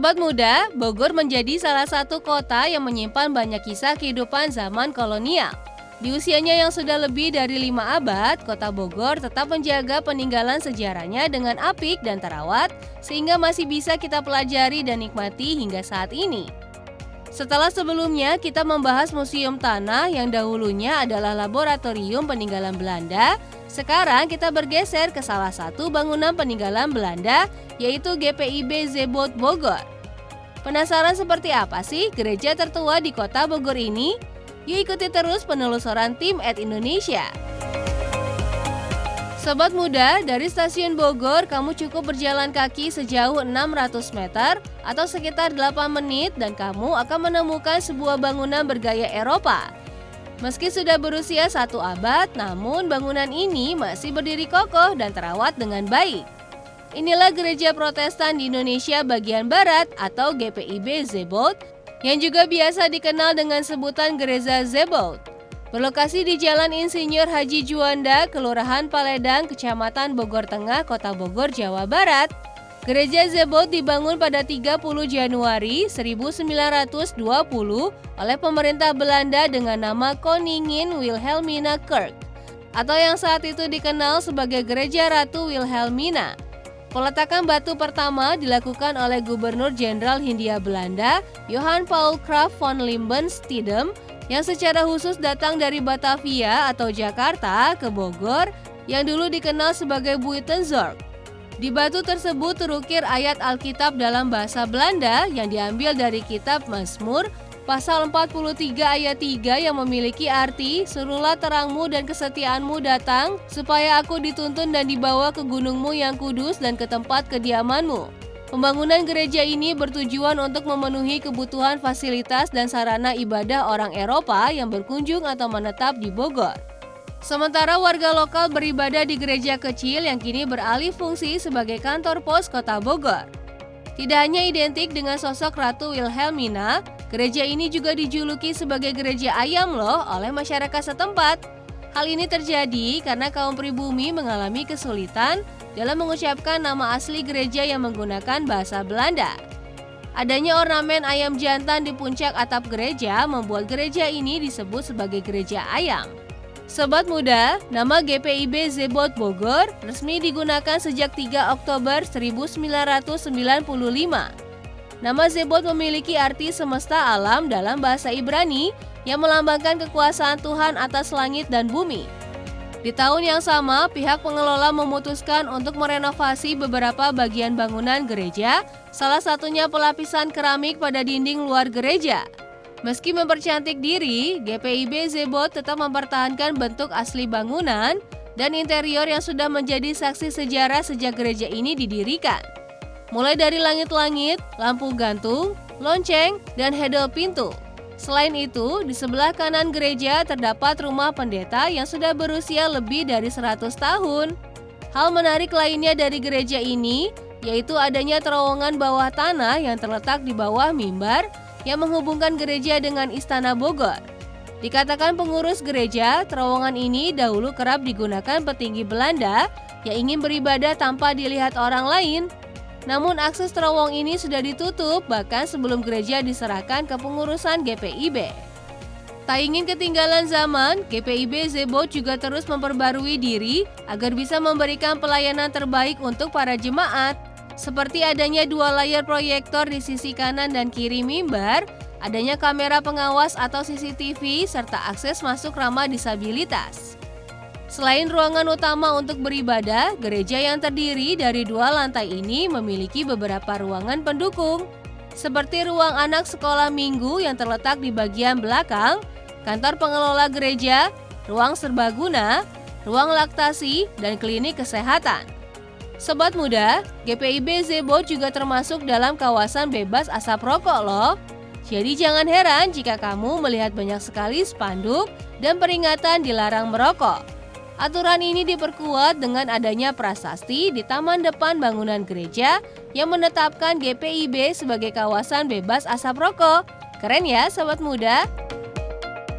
Sobat muda, Bogor menjadi salah satu kota yang menyimpan banyak kisah kehidupan zaman kolonial. Di usianya yang sudah lebih dari 5 abad, kota Bogor tetap menjaga peninggalan sejarahnya dengan apik dan terawat, sehingga masih bisa kita pelajari dan nikmati hingga saat ini. Setelah sebelumnya kita membahas Museum Tanah yang dahulunya adalah laboratorium peninggalan Belanda, sekarang kita bergeser ke salah satu bangunan peninggalan Belanda, yaitu GPIB Zeboot Bogor. Penasaran seperti apa sih gereja tertua di kota Bogor ini? Yuk ikuti terus penelusuran tim @Indonesia. Sobat muda, dari stasiun Bogor kamu cukup berjalan kaki sejauh 600 meter atau sekitar 8 menit dan kamu akan menemukan sebuah bangunan bergaya Eropa. Meski sudah berusia 1 abad, namun bangunan ini masih berdiri kokoh dan terawat dengan baik. Inilah Gereja Protestan di Indonesia bagian Barat atau GPIB Zeboot, yang juga biasa dikenal dengan sebutan Gereja Zeboot. Berlokasi di Jalan Insinyur Haji Juanda, Kelurahan Paledang, Kecamatan Bogor Tengah, Kota Bogor, Jawa Barat. Gereja Zeboot dibangun pada 30 Januari 1920 oleh pemerintah Belanda dengan nama Koningin Wilhelmina Kerk, atau yang saat itu dikenal sebagai Gereja Ratu Wilhelmina. Peletakan batu pertama dilakukan oleh Gubernur Jenderal Hindia Belanda, Johan Paul Cruijff von Linden-Stidham, yang secara khusus datang dari Batavia atau Jakarta ke Bogor, yang dulu dikenal sebagai Buitenzorg. Di batu tersebut terukir ayat Alkitab dalam bahasa Belanda yang diambil dari kitab Mazmur, pasal 43 ayat 3 yang memiliki arti, "Suruhlah terangmu dan kesetiaanmu datang, supaya aku dituntun dan dibawa ke gunungmu yang kudus dan ke tempat kediamanmu." Pembangunan gereja ini bertujuan untuk memenuhi kebutuhan fasilitas dan sarana ibadah orang Eropa yang berkunjung atau menetap di Bogor. Sementara warga lokal beribadah di gereja kecil yang kini beralih fungsi sebagai kantor pos kota Bogor. Tidak hanya identik dengan sosok Ratu Wilhelmina, gereja ini juga dijuluki sebagai gereja ayam loh oleh masyarakat setempat. Hal ini terjadi karena kaum pribumi mengalami kesulitan dalam mengucapkan nama asli gereja yang menggunakan bahasa Belanda. Adanya ornamen ayam jantan di puncak atap gereja membuat gereja ini disebut sebagai gereja ayam. Sobat muda, nama GPIB Zeboot Bogor resmi digunakan sejak 3 Oktober 1995. Nama Zeboot memiliki arti semesta alam dalam bahasa Ibrani yang melambangkan kekuasaan Tuhan atas langit dan bumi. Di tahun yang sama, pihak pengelola memutuskan untuk merenovasi beberapa bagian bangunan gereja, salah satunya pelapisan keramik pada dinding luar gereja. Meski mempercantik diri, GPIB Zeboot tetap mempertahankan bentuk asli bangunan dan interior yang sudah menjadi saksi sejarah sejak gereja ini didirikan. Mulai dari langit-langit, lampu gantung, lonceng, dan hedel pintu. Selain itu, di sebelah kanan gereja terdapat rumah pendeta yang sudah berusia lebih dari 100 tahun. Hal menarik lainnya dari gereja ini, yaitu adanya terowongan bawah tanah yang terletak di bawah mimbar yang menghubungkan gereja dengan Istana Bogor. Dikatakan pengurus gereja, terowongan ini dahulu kerap digunakan petinggi Belanda yang ingin beribadah tanpa dilihat orang lain. Namun akses terowong ini sudah ditutup bahkan sebelum gereja diserahkan ke pengurusan GPIB. Tak ingin ketinggalan zaman, GPIB Zeboot juga terus memperbarui diri agar bisa memberikan pelayanan terbaik untuk para jemaat. Seperti adanya 2 layar proyektor di sisi kanan dan kiri mimbar, adanya kamera pengawas atau CCTV, serta akses masuk ramah disabilitas. Selain ruangan utama untuk beribadah, gereja yang terdiri dari 2 lantai ini memiliki beberapa ruangan pendukung, seperti ruang anak sekolah minggu yang terletak di bagian belakang, kantor pengelola gereja, ruang serbaguna, ruang laktasi, dan klinik kesehatan. Sobat muda, GPIB Zeboot juga termasuk dalam kawasan bebas asap rokok loh. Jadi jangan heran jika kamu melihat banyak sekali spanduk dan peringatan dilarang merokok. Aturan ini diperkuat dengan adanya prasasti di taman depan bangunan gereja yang menetapkan GPIB sebagai kawasan bebas asap rokok. Keren ya sobat muda?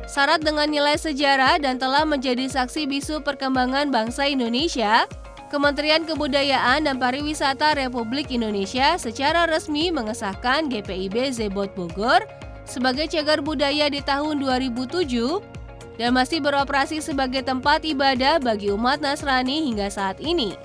Syarat dengan nilai sejarah dan telah menjadi saksi bisu perkembangan bangsa Indonesia, Kementerian Kebudayaan dan Pariwisata Republik Indonesia secara resmi mengesahkan GPIB Zebot Bogor sebagai cagar budaya di tahun 2007 dan masih beroperasi sebagai tempat ibadah bagi umat Nasrani hingga saat ini.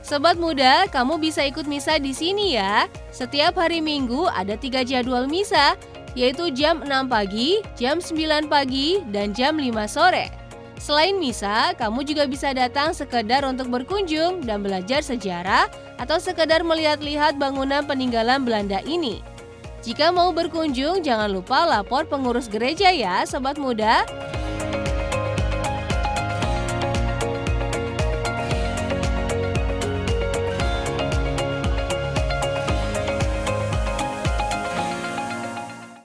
Sobat muda, kamu bisa ikut misa di sini ya. Setiap hari Minggu ada 3 jadwal misa, yaitu jam 6 pagi, jam 9 pagi, dan jam 5 sore. Selain misa, kamu juga bisa datang sekedar untuk berkunjung dan belajar sejarah atau sekedar melihat-lihat bangunan peninggalan Belanda ini. Jika mau berkunjung, jangan lupa lapor pengurus gereja ya, sobat muda.